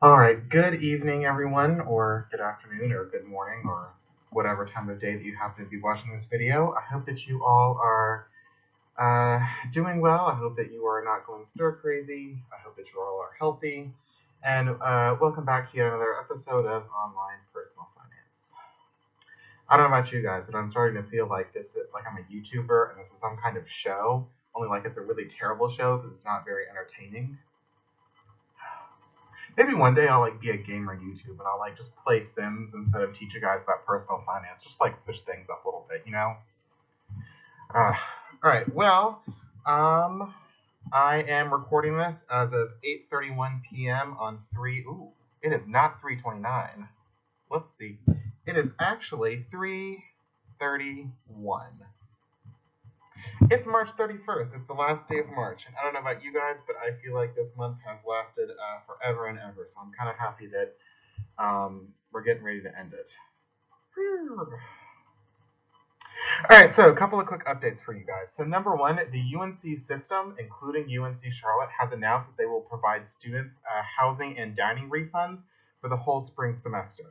All right, good evening, everyone, or good afternoon, or good morning, or whatever time of day that you happen to be watching this video. I hope that you all are doing well. I hope that you are not going stir crazy. I hope that you all are healthy. And welcome back to yet another episode of Online Personal Finance. I don't know about you guys, but I'm starting to feel like like I'm a YouTuber and this is some kind of show, only like it's a really terrible show because it's not very entertaining. Maybe one day I'll like be a gamer YouTube and I'll like just play Sims instead of teach you guys about personal finance. Just like switch things up a little bit, you know? Uh, all right. Well, um, I am recording this as of 8:31 p.m. on three. Ooh, it is not 3:29. Let's see. It is actually 3:31. It's March 31st. It's the last day of March, and I don't know about you guys, but I feel like this month has lasted forever and ever. So I'm kind of happy that we're getting ready to end it. All right, so a couple of quick updates for you guys. So number one, the UNC system, including UNC Charlotte, has announced that they will provide students housing and dining refunds for the whole spring semester.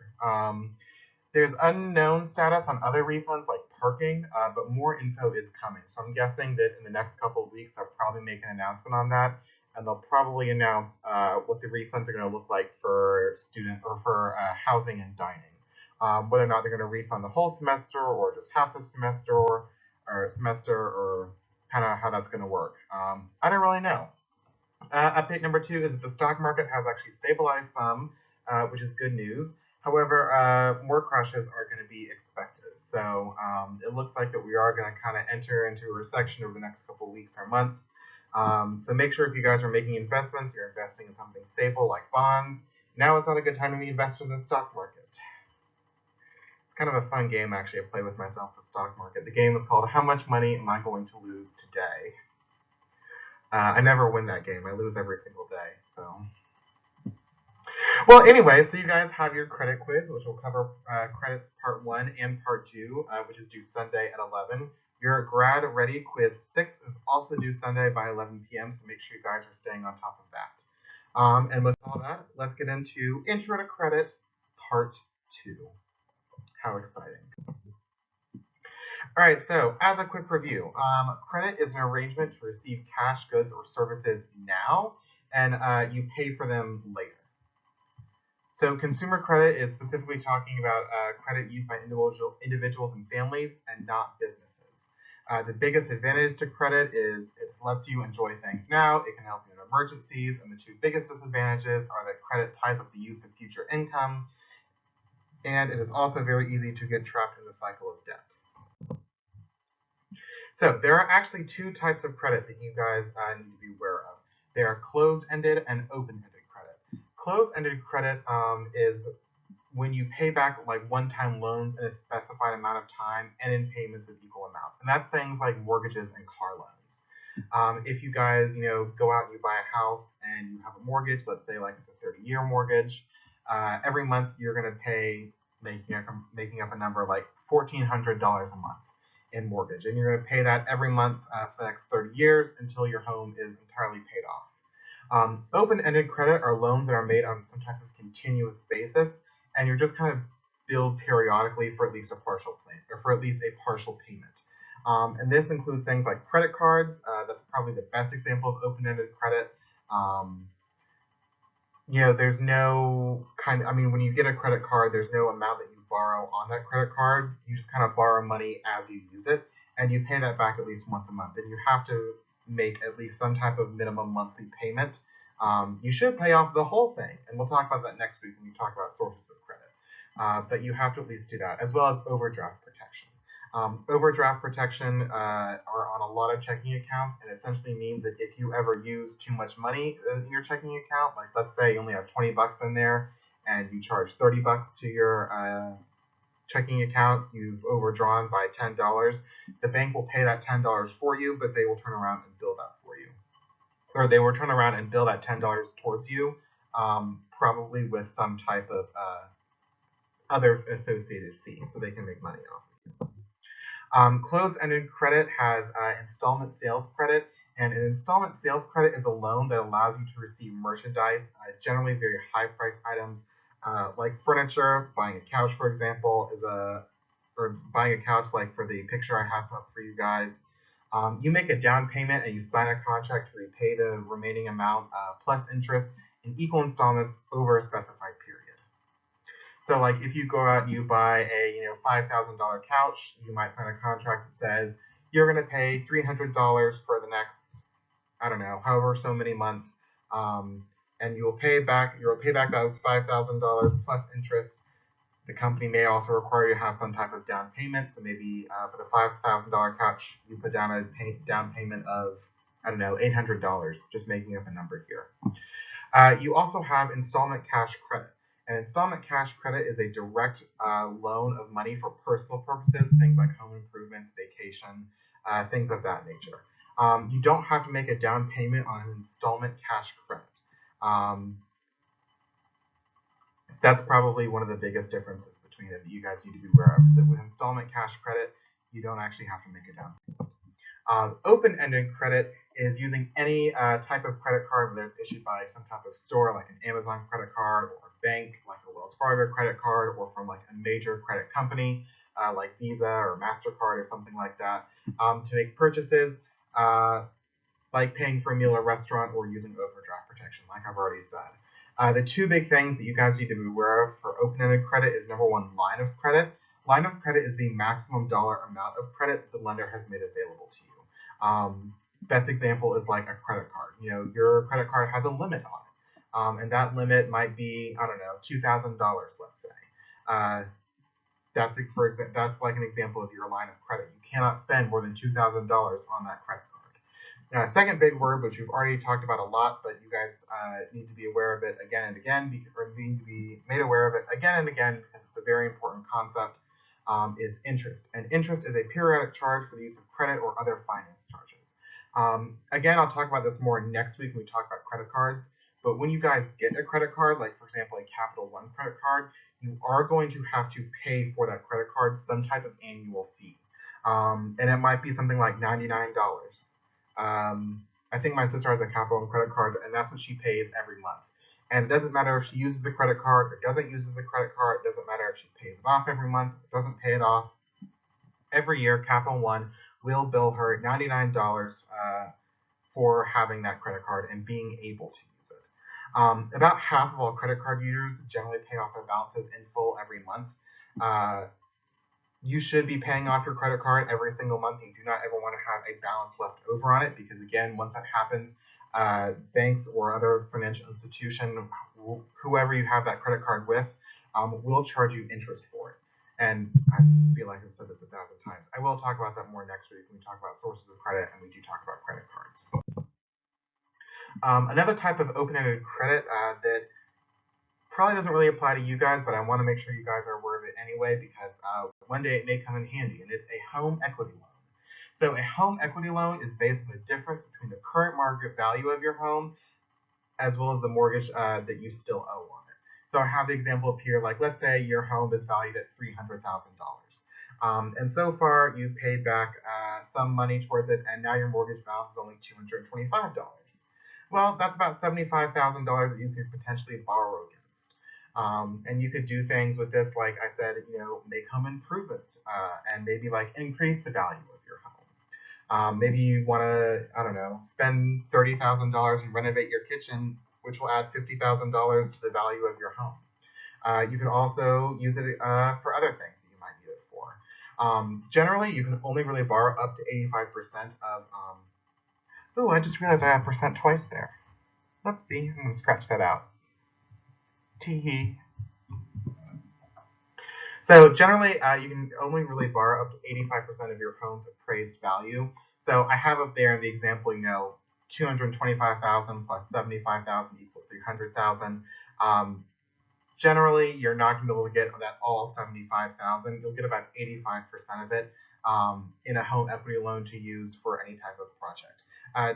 There's unknown status on other refunds like parking, but more info is coming. So I'm guessing that in the next couple of weeks, they'll probably make an announcement on that, and they'll probably announce what the refunds are going to look like for student or for housing and dining. Whether or not they're going to refund the whole semester or just half the semester or kind of how that's going to work. I don't really know. Update number two is that the stock market has actually stabilized some, which is good news. However, more crashes are going to be expected. So it looks like that we are going to kind of enter into a recession over the next couple of weeks or months. So make sure if you guys are making investments, you're investing in something stable like bonds. Now is not a good time to be invested in the stock market. It's kind of a fun game actually to play with myself, the stock market. The game is called How Much Money Am I Going to Lose Today? I never win that game. I lose every single day. So, well, anyway, so you guys have your credit quiz, which will cover credits part one and part two, which is due Sunday at 11. Your grad ready quiz 6 is also due Sunday by 11 p.m. So make sure you guys are staying on top of that. And with all that, let's get into Intro to Credit part 2. How exciting. All right, so as a quick review, credit is an arrangement to receive cash, goods, or services now, and you pay for them later. So consumer credit is specifically talking about credit used by individuals and families and not businesses. The biggest advantage to credit is it lets you enjoy things now, it can help you in emergencies, and the two biggest disadvantages are that credit ties up the use of future income, and it is also very easy to get trapped in the cycle of debt. So there are actually two types of credit that you guys need to be aware of. They are closed-ended and open-ended credit. Closed-ended credit is when you pay back like one-time loans in a specified amount of time and in payments of equal amounts. And that's things like mortgages and car loans. If you guys, go out and you buy a house and you have a mortgage, let's say like it's a 30-year mortgage, every month you're going to pay, making up a number like $1,400 a month in mortgage, and you're going to pay that every month for the next 30 years until your home is entirely paid off. Open-ended credit are loans that are made on some type of continuous basis, and you're just kind of billed periodically for at least a partial payment or for at least a partial payment. And this includes things like credit cards. That's probably the best example of open-ended credit. Um, there's no when you get a credit card, there's no amount that you borrow on that credit card. You just kind of borrow money as you use it, and you pay that back at least once a month. And you have to make at least some type of minimum monthly payment. You should pay off the whole thing, and we'll talk about that next week when we talk about sources of credit. But you have to at least do that, as well as overdraft protection. Overdraft protection are on a lot of checking accounts, and essentially means that if you ever use too much money in your checking account, like let's say you only have 20 bucks in there and you charge 30 bucks to your checking account, you've overdrawn by $10, the bank will pay that $10 for you, but they will turn around and bill that for you. Or they will turn around and bill that $10 towards you, probably with some type of other associated fee, so they can make money off of you. Closed-ended credit has installment sales credit, And an installment sales credit is a loan that allows you to receive merchandise, generally very high price items, like furniture. Buying a couch, for example, or buying a couch like for the picture I have up for you guys. You make a down payment and you sign a contract to repay the remaining amount plus interest in equal installments over a specified period. So like if you go out and you buy a $5,000 couch, you might sign a contract that says you're going to pay $300 for the next, I don't know, however so many months, and you will pay back those $5,000 plus interest. The company may also require you to have some type of down payment. So maybe for the $5,000 couch, you put down a down payment of, I don't know, $800, just making up a number here. You also have installment cash credit. An installment cash credit is a direct loan of money for personal purposes, things like home improvements, vacation, things of that nature. You don't have to make a down payment on an installment cash credit. That's probably one of the biggest differences between it that you guys need to be aware of. That with installment cash credit, you don't actually have to make a down payment. Open-ended credit is using any type of credit card, whether it's issued by some type of store like an Amazon credit card, or a bank like a Wells Fargo credit card, or from like a major credit company like Visa or MasterCard or something like that, to make purchases like paying for a meal at a restaurant or using overdraft protection, like I've already said. The two big things that you guys need to be aware of for open-ended credit is number one, line of credit. Line of credit is the maximum dollar amount of credit the lender has made available to you. Best example is like a credit card. Your credit card has a limit on it, and that limit might be, I don't know, $2,000, let's say. That's like an example of your line of credit. You cannot spend more than $2,000 on that credit card. Second big word, which we've already talked about a lot, but you guys need to be aware of it again and again, or need to be made aware of it again and again because it's a very important concept, is interest. And interest is a periodic charge for the use of credit or other finance charges. Again, I'll talk about this more next week when we talk about credit cards. But when you guys get a credit card, like for example a Capital One credit card, you are going to have to pay for that credit card some type of annual fee. And it might be something like $99. I think my sister has a Capital One credit card, and that's what she pays every month. And it doesn't matter if she uses the credit card or doesn't use the credit card. It doesn't matter if she pays it off every month or doesn't pay it off. Every year, Capital One will bill her $99 for having that credit card and being able to use it. About half of all credit card users generally pay off their balances in full every month. You should be paying off your credit card every single month. You do not ever want to have a balance left over on it because, again, once that happens, banks or other financial institution, whoever you have that credit card with, will charge you interest for it. And I feel like I've said this 1,000 times. I will talk about that more next week when we talk about sources of credit and we do talk about credit cards. Another type of open-ended credit that probably doesn't really apply to you guys, but I want to make sure you guys are aware of it anyway because one day it may come in handy, and it's a home equity loan. So a home equity loan is basically the difference between the current market value of your home as well as the mortgage that you still owe on it. So I have the example up here, like let's say your home is valued at $300,000. And so far you've paid back some money towards it, and now your mortgage balance is only $225. Well, that's about $75,000 that you could potentially borrow against. And you could do things with this, like I said, make home improvements and maybe like increase the value of your home. Maybe you want to, I don't know, spend $30,000 and renovate your kitchen, which will add $50,000 to the value of your home. You can also use it for other things that you might need it for. Generally, you can only really borrow up to 85% of. Oh, I just realized I have percent twice there. Let's see. I'm going to scratch that out. Tee-hee. So generally, you can only really borrow up to 85% of your home's appraised value. So I have up there in the example, $225,000 plus $75,000 equals $300,000. Generally, you're not going to be able to get that all $75,000. You'll get about 85% of it in a home equity loan to use for any type of project.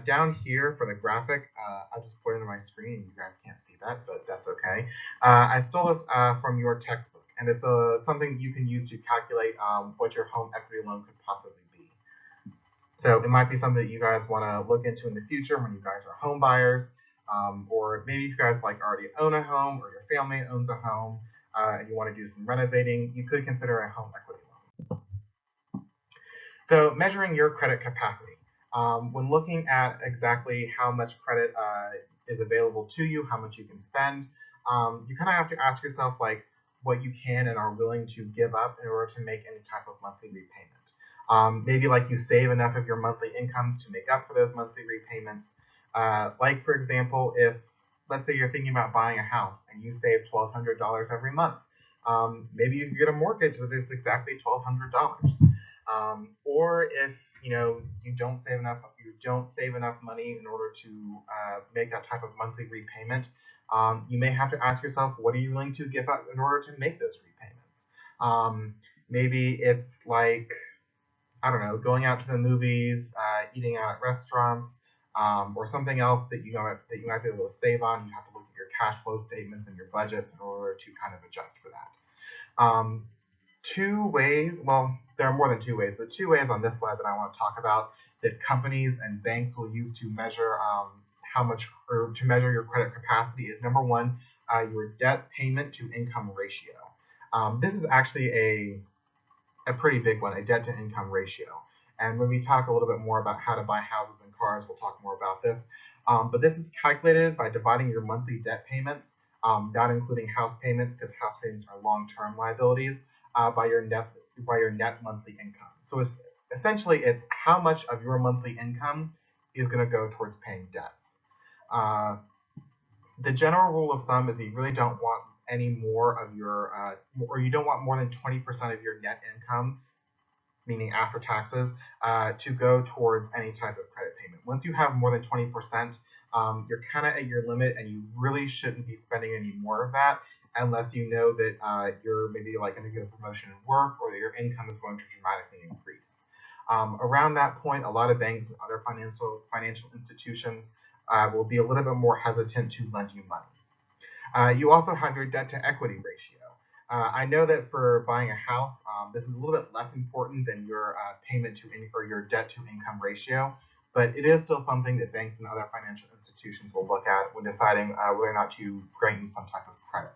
Down here for the graphic, I'll just put it on my screen. You guys can't see that, but that's okay. I stole this from your textbook, and it's something you can use to calculate what your home equity loan could possibly be. So it might be something that you guys want to look into in the future when you guys are home buyers, or maybe if you guys like already own a home or your family owns a home and you want to do some renovating, you could consider a home equity loan. So measuring your credit capacity. When looking at exactly how much credit is available to you, how much you can spend, you kind of have to ask yourself like what you can and are willing to give up in order to make any type of monthly repayment. Maybe like you save enough of your monthly incomes to make up for those monthly repayments. Like for example, if let's say you're thinking about buying a house and you save $1,200 every month, maybe you can get a mortgage that is exactly $1,200. Or if you don't save enough money in order to make that type of monthly repayment, you may have to ask yourself, what are you willing to give up in order to make those repayments? Maybe it's like, I don't know, going out to the movies, eating out at restaurants, or something else that you might be able to save on. You have to look at your cash flow statements and your budgets in order to kind of adjust for that. Two ways, well, there are more than two ways, but two ways on this slide that I want to talk about that companies and banks will use to measure how much, or to measure your credit capacity is number one, your debt payment to income ratio. This is actually a pretty big one, a debt to income ratio. And when we talk a little bit more about how to buy houses and cars, we'll talk more about this. But this is calculated by dividing your monthly debt payments, not including house payments, because house payments are long-term liabilities, by your net monthly income. So essentially, it's how much of your monthly income is going to go towards paying debts. The general rule of thumb is that you really don't want any more of your, or you don't want more than 20% of your net income, meaning after taxes, to go towards any type of credit payment. Once you have more than 20%, you're kind of at your limit, and you really shouldn't be spending any more of that unless you know that you're maybe like going to get a promotion in work, or that your income is going to dramatically increase. Around that point, a lot of banks and other financial institutions will be a little bit more hesitant to lend you money. You also have your debt to equity ratio. I know that for buying a house, this is a little bit less important than your payment to or your debt to income ratio, but it is still something that banks and other financial institutions will look at when deciding whether or not to grant you some type of credit.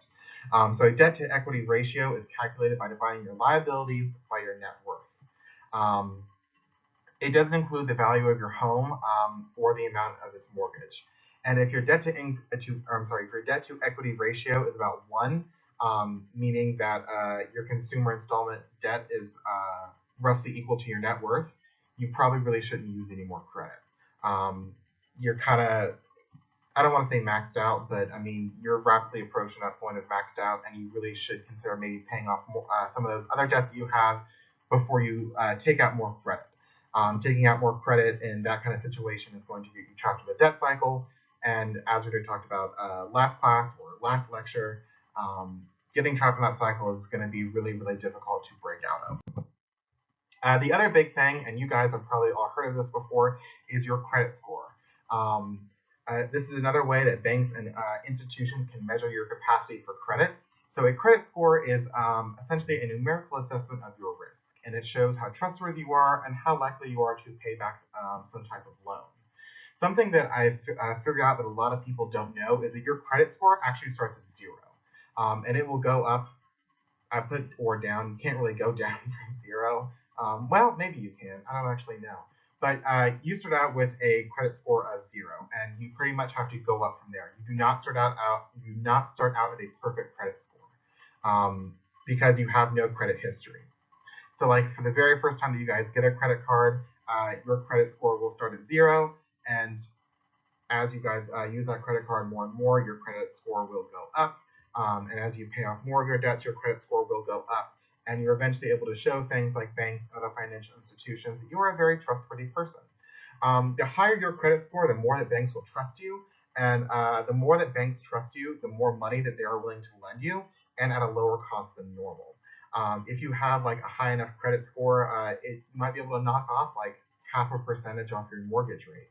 So a debt to equity ratio is calculated by dividing your liabilities by your net worth. It doesn't include the value of your home or the amount of its mortgage. And if your debt to equity ratio is about 1, meaning that your consumer installment debt is roughly equal to your net worth, you probably really shouldn't use any more credit. You're kind of, I don't want to say maxed out, but I mean, you're rapidly approaching that point of maxed out, and you really should consider maybe paying off more, some of those other debts that you have before you take out more credit. Taking out more credit in that kind of situation is going to get you trapped in the debt cycle. And as we talked about last class or last lecture, getting trapped in that cycle is going to be really, really difficult to break out of. The other big thing, and you guys have probably all heard of this before, is your credit score. This is another way that banks and institutions can measure your capacity for credit. So a credit score is essentially a numerical assessment of your risk, and it shows how trustworthy you are and how likely you are to pay back some type of loan. Something that I've figured out that a lot of people don't know is that your credit score actually starts at 0, and it will go up. I put or down. You can't really go down from 0. Well, maybe you can. I don't actually know. But you start out with a credit score of 0, and you pretty much have to go up from there. You do not start out at a perfect credit score, because you have no credit history. So like for the very first time that you guys get a credit card, your credit score will start at 0, and as you guys use that credit card more and more, your credit score will go up. And as you pay off more of your debts, your credit score will go up. And you're eventually able to show things like banks and other financial institutions that you are a very trustworthy person. The higher your credit score, the more that banks will trust you. And the more that banks trust you, the more money that they are willing to lend you, and at a lower cost than normal. If you have like a high enough credit score, you might be able to knock off like 0.5% off your mortgage rate.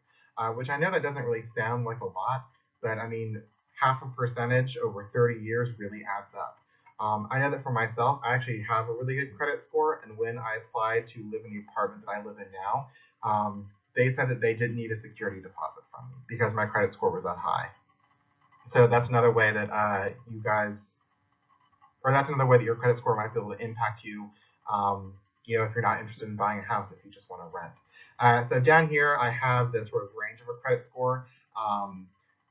Which I know that doesn't really sound like a lot, but I mean, 0.5% over 30 years really adds up. I know that for myself, I actually have a really good credit score, and when I applied to live in the apartment that I live in now, They said that they didn't need a security deposit from me because my credit score was that high. So that's another way that you guys, or that's another way that your credit score might be able to impact you. If you're not interested in buying a house, if you just want to rent. So down here, I have this sort of range of a credit score.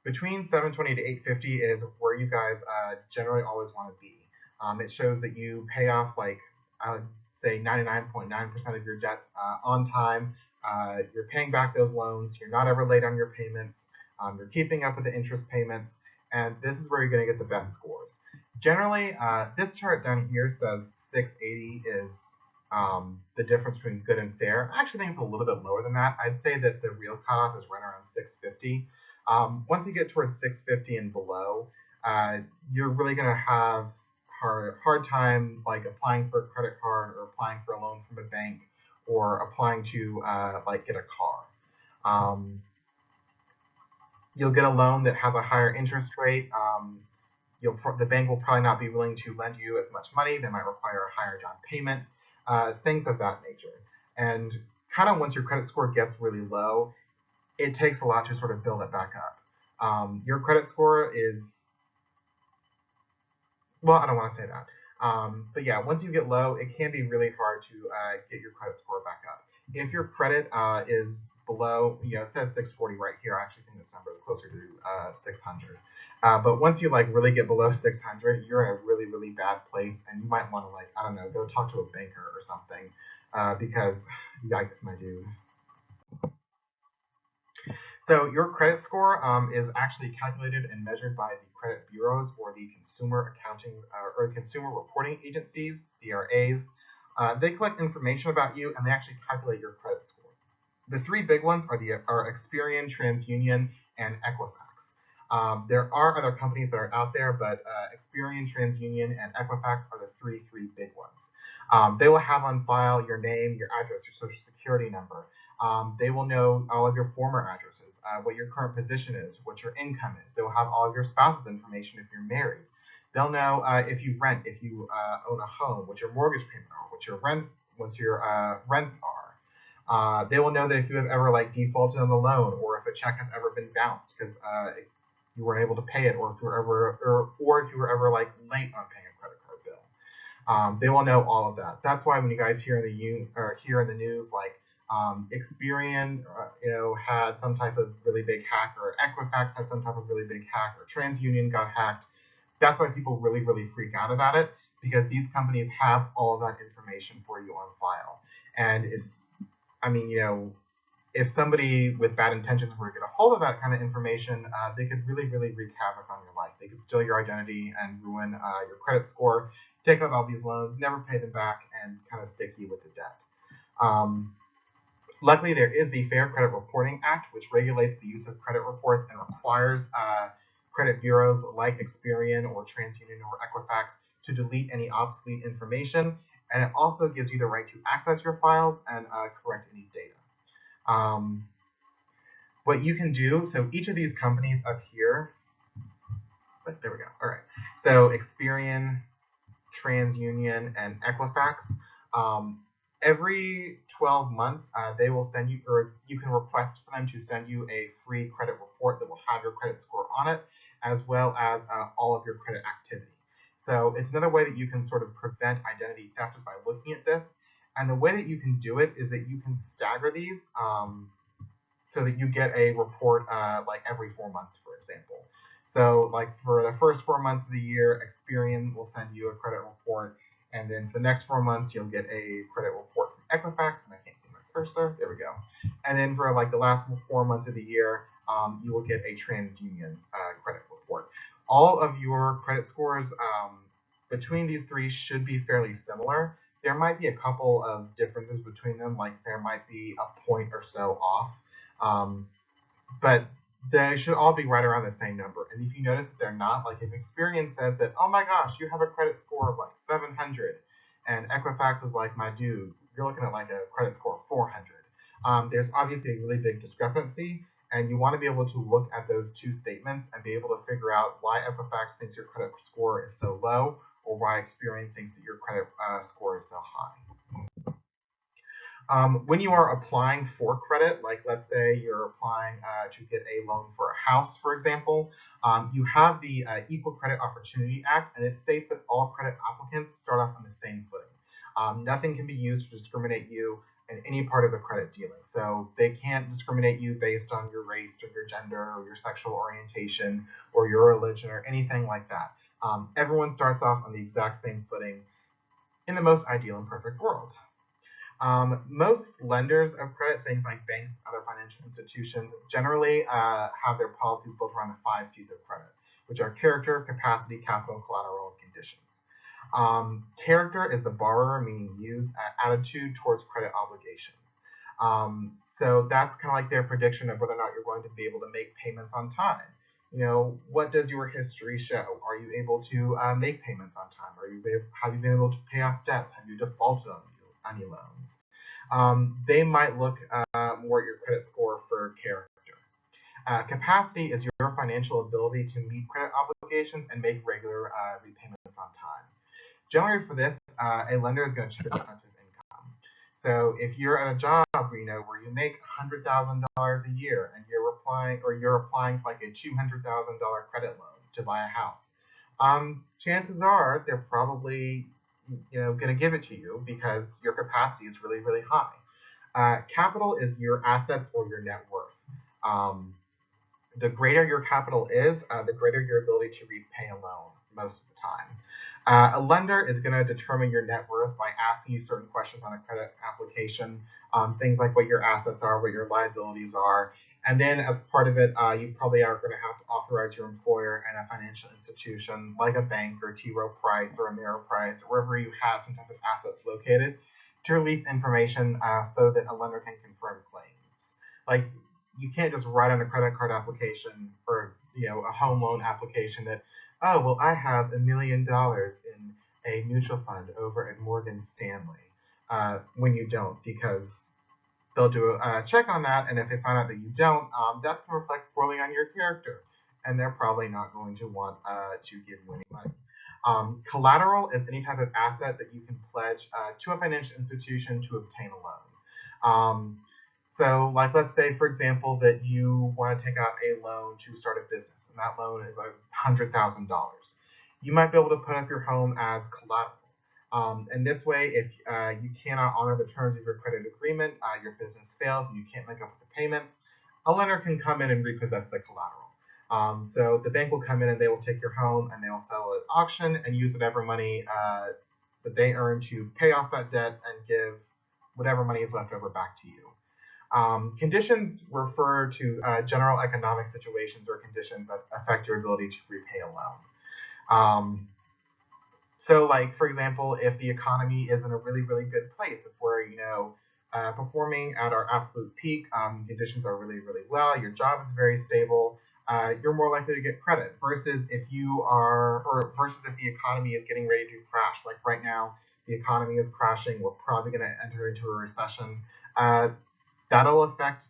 Between 720 to 850 is where you guys generally always want to be. It shows that you pay off, like, I would say 99.9% of your debts on time. You're paying back those loans. You're not ever late on your payments. You're keeping up with the interest payments. And this is where you're going to get the best scores. Generally, this chart down here says 680 is the difference between good and fair. I actually think it's a little bit lower than that. I'd say that the real cutoff is right around 650. Once you get towards 650 and below, you're really going to have hard time like applying for a credit card or applying for a loan from a bank or applying to like get a car. You'll get a loan that has a higher interest rate. The bank will probably not be willing to lend you as much money. They might require a higher down payment, things of that nature. And kind of once your credit score gets really low, it takes a lot to sort of build it back up. Your credit score is, well, I don't want to say that. But yeah, once you get low, it can be really hard to get your credit score back up. If your credit is below, it says 640 right here. I actually think this number is closer to 600. But once you like really get below 600, you're in a really, really bad place, and you might want to, like, I don't know, go talk to a banker or something, because yikes, my dude. So your credit score is actually calculated and measured by the credit bureaus or the consumer accounting or consumer reporting agencies, CRAs. They collect information about you and they actually calculate your credit score. The three big ones are Experian, TransUnion, and Equifax. There are other companies that are out there, but Experian, TransUnion, and Equifax are the three big ones. They will have on file your name, your address, your social security number. They will know all of your former addresses, what your current position is, what your income is. They will have all of your spouse's information if you're married. They'll know if you rent, if you own a home, what your mortgage payment are, what your rents are. They will know that if you have ever like defaulted on the loan, or if a check has ever been bounced because you weren't able to pay it, or if you were ever like late on paying a credit card bill. They will know all of that. That's why when you guys hear in the news like Experian, had some type of really big hack, or Equifax had some type of really big hack, or TransUnion got hacked. That's why people really, really freak out about it, because these companies have all of that information for you on file. And if somebody with bad intentions were to get a hold of that kind of information, they could really, really wreak havoc on your life. They could steal your identity and ruin your credit score, take out all these loans, never pay them back, and kind of stick you with the debt. Luckily, there is the Fair Credit Reporting Act, which regulates the use of credit reports and requires credit bureaus like Experian or TransUnion or Equifax to delete any obsolete information. And it also gives you the right to access your files and correct any data. What you can do, so each of these companies up here, but there we go. All right. So Experian, TransUnion, and Equifax, every 12 months, they will send you, or you can request for them to send you a free credit report that will have your credit score on it, as well as all of your credit activity. So it's another way that you can sort of prevent identity theft by looking at this. And the way that you can do it is that you can stagger these so that you get a report like every 4 months, for example. So like for the first 4 months of the year, Experian will send you a credit report. And then for the next 4 months, you'll get a credit report from Equifax, and I can't see my cursor. There we go. And then for like the last 4 months of the year, you will get a TransUnion credit report. All of your credit scores between these three should be fairly similar. There might be a couple of differences between them, like there might be a point or so off, but they should all be right around the same number. And if you notice that they're not, like if Experian says that, oh my gosh, you have a credit score of like 700, and Equifax is like, my dude, you're looking at like a credit score of 400. There's obviously a really big discrepancy, and you want to be able to look at those two statements and be able to figure out why Equifax thinks your credit score is so low, or why Experian thinks that your credit score is so high. When you are applying for credit, like let's say you're applying to get a loan for a house, for example, you have the Equal Credit Opportunity Act, and it states that all credit applicants start off on the same footing. Nothing can be used to discriminate you in any part of the credit dealing. So they can't discriminate you based on your race or your gender or your sexual orientation or your religion or anything like that. Everyone starts off on the exact same footing in the most ideal and perfect world. Most lenders of credit, things like banks, other financial institutions, generally have their policies built around the 5 C's of credit, which are character, capacity, capital, collateral, and conditions. Character is the borrower, meaning you's attitude towards credit obligations. So that's kind of like their prediction of whether or not you're going to be able to make payments on time. What does your history show? Are you able to make payments on time? Have you been able to pay off debts? Have you defaulted on any loans? They might look more at your credit score for character. Capacity is your financial ability to meet credit obligations and make regular repayments on time. Generally for this, a lender is going to check your defensive income. So if you're at a job where you make $100,000 a year and you're applying for like a $200,000 credit loan to buy a house, chances are they're probably going to give it to you because your capacity is really, really high. Capital is your assets or your net worth. The greater your capital is, the greater your ability to repay a loan most of the time. A lender is going to determine your net worth by asking you certain questions on a credit application, things like what your assets are, what your liabilities are, and then as part of it, you probably are going to have to authorize your employer and a financial institution like a bank or T. Rowe Price or Ameriprise or wherever you have some type of assets located to release information so that a lender can confirm claims. Like, you can't just write on a credit card application or a home loan application that, oh, well, I have $1 million in a mutual fund over at Morgan Stanley, when you don't, because they'll do a check on that, and if they find out that you don't, that's going to reflect poorly on your character, and they're probably not going to want to give you any money. Collateral is any type of asset that you can pledge to a financial institution to obtain a loan. So, like, let's say, for example, that you want to take out a loan to start a business, and that loan is $100,000. You might be able to put up your home as collateral. And this way, if you cannot honor the terms of your credit agreement, your business fails, and you can't make up the payments, a lender can come in and repossess the collateral. So the bank will come in and they will take your home and they will sell it at auction and use whatever money that they earn to pay off that debt and give whatever money is left over back to you. Conditions refer to general economic situations or conditions that affect your ability to repay a loan. So, like, for example, if the economy is in a really, really good place, if we're, performing at our absolute peak, conditions are really, really well, your job is very stable, you're more likely to get credit versus if the economy is getting ready to crash. Like right now, the economy is crashing. We're probably going to enter into a recession. That'll affect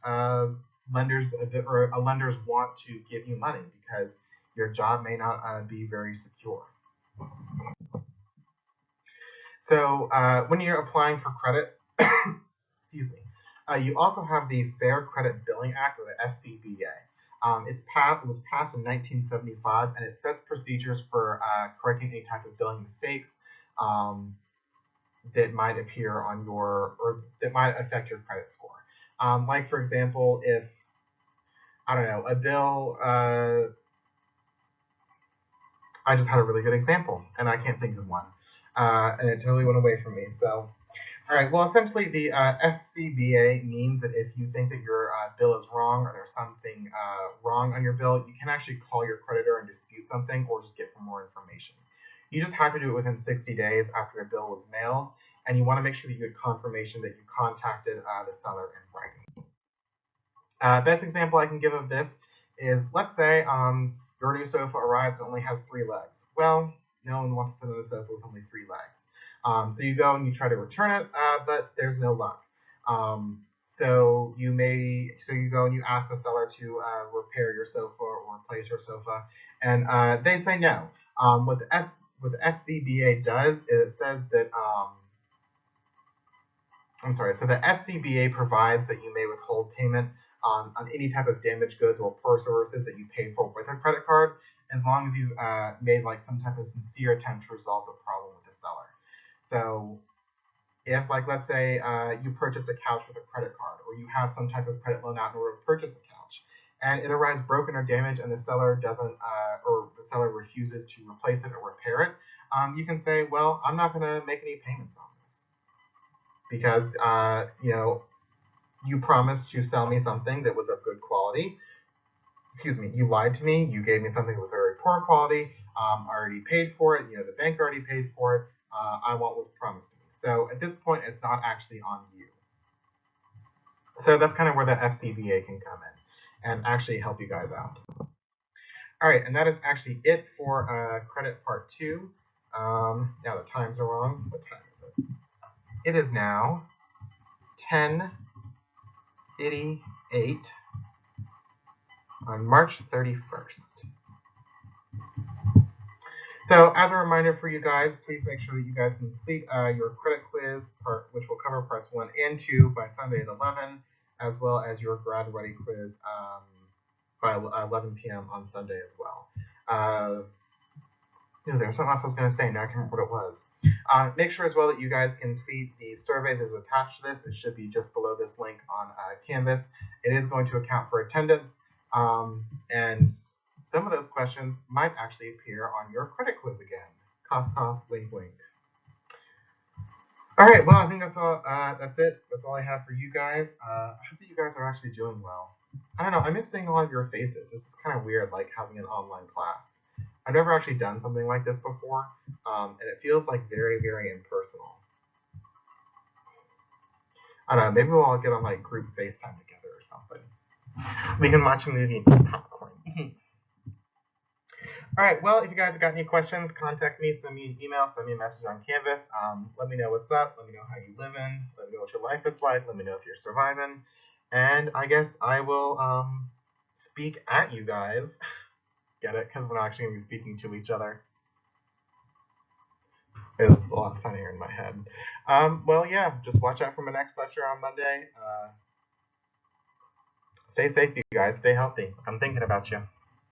lenders, or a lenders want to give you money because your job may not be very secure. So when you're applying for credit, excuse me, you also have the Fair Credit Billing Act, or the FCBA. It was passed in 1975, and it sets procedures for correcting any type of billing mistakes that might appear on or that might affect your credit score. Like, for example, if, I don't know, a bill, I just had a really good example, and I can't think of one. And it totally went away from me. So, all right, well, essentially the FCBA means that if you think that your bill is wrong or there's something wrong on your bill, you can actually call your creditor and dispute something or just get for more information. You just have to do it within 60 days after a bill was mailed, and you want to make sure that you get confirmation that you contacted the seller in writing. Best example I can give of this is, let's say your new sofa arrives and only has 3 legs. Well, no one wants to sit on a sofa with only 3 legs. So you go and you try to return it, but there's no luck. So you go and you ask the seller to repair your sofa or replace your sofa, and they say no. What the FCBA does is it says that So the FCBA provides that you may withhold payment on any type of damaged goods or poor services that you paid for with a credit card, as long as you made like some type of sincere attempt to resolve the problem with the seller. So if, like, let's say you purchased a couch with a credit card, or you have some type of credit loan out in order to purchase a couch, and it arrives broken or damaged, and the seller doesn't, or the seller refuses to replace it or repair it, you can say, well, I'm not going to make any payments on this because you promised to sell me something that was of good quality. Excuse me, you lied to me. You gave me something that was very poor quality. I already paid for it. The bank already paid for it. I want what's promised to me. So at this point, it's not actually on you. So that's kind of where the FCBA can come in and actually help you guys out. All right, and that is actually it for credit part 2. Now the times are wrong. What time is it? It is now 10:88 on March 31st. So as a reminder for you guys, please make sure that you guys complete your credit quiz, which will cover parts 1 and 2 by Sunday at 11, as well as your grad ready quiz by 11 p.m. on Sunday as well. There's something else I was going to say. Now I can't remember what it was. Make sure as well that you guys complete the survey that is attached to this. It should be just below this link on Canvas. It is going to account for attendance, and some of those questions might actually appear on your credit quiz again. Cough, cough, wink, wink. All right, well, I think that's all. That's it. That's all I have for you guys. I hope that you guys are actually doing well. I don't know. I miss seeing all of your faces. This is kind of weird, like having an online class. I've never actually done something like this before, and it feels like very, very impersonal. I don't know. Maybe we'll all get on like group FaceTime together or something. We can watch a movie and eat popcorn. All right, well, if you guys have got any questions, contact me, send me an email, send me a message on Canvas. Let me know what's up. Let me know how you living. Let me know what your life is like. Let me know if you're surviving. And I guess I will speak at you guys. Get it? Because we're not actually going to be speaking to each other. It's a lot funnier in my head. Well, yeah, just watch out for my next lecture on Monday. Stay safe, you guys. Stay healthy. I'm thinking about you.